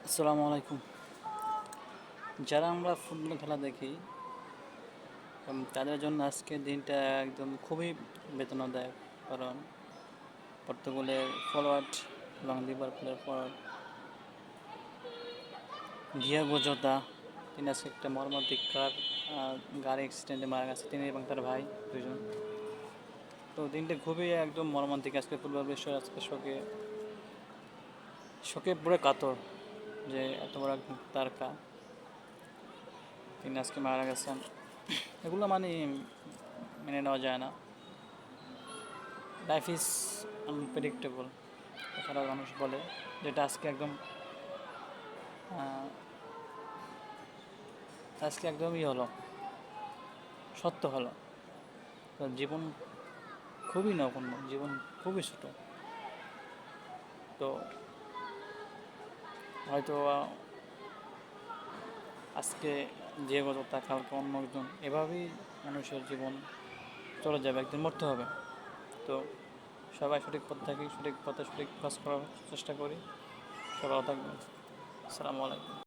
আসসালামু আলাইকুম। যারা আমরা ফুটবল খেলা দেখি তাদের জন্য আজকের দিনটা একদম খুবই বেদনাদায়ক। কারণ পর্তুগালের ফরোয়ার্ড এবং লিভারপুলের ফরোয়ার্ড ডিয়েগো জোতা তিনি আজকে একটা মর্মান্তিক গাড়ি অ্যাক্সিডেন্টে মারা গেছে, তিনি এবং তার ভাই দুজন। তো দিনটা খুবই একদম মর্মান্তিক। আজকে ফুটবল বিশ্ব আজকে শোকে শোকে পুরো কাতর যে এত বড় একজন তারকা তিনি আজকে মারা গেছেন। এগুলো মানে মেনে নেওয়া যায় না। লাইফ ইজ আনপ্রেডিক্টেবল কথাটা মানুষ বলে, যেটা আহ, আজকে একদমই হলো, সত্য হলো। তো জীবন খুবই নগণ্য, জীবন খুবই ছোট। তো হয়তো আজকে যে কথা কালকে অন্য একজন, এভাবেই মানুষের জীবন চলে যাবে, একদিন মরতে হবে। তো সবাই সঠিক পথ থাকি, সঠিক পথে সঠিক কাজ করার চেষ্টা করি। সবাই থাকবেন। আসসালামু আলাইকুম।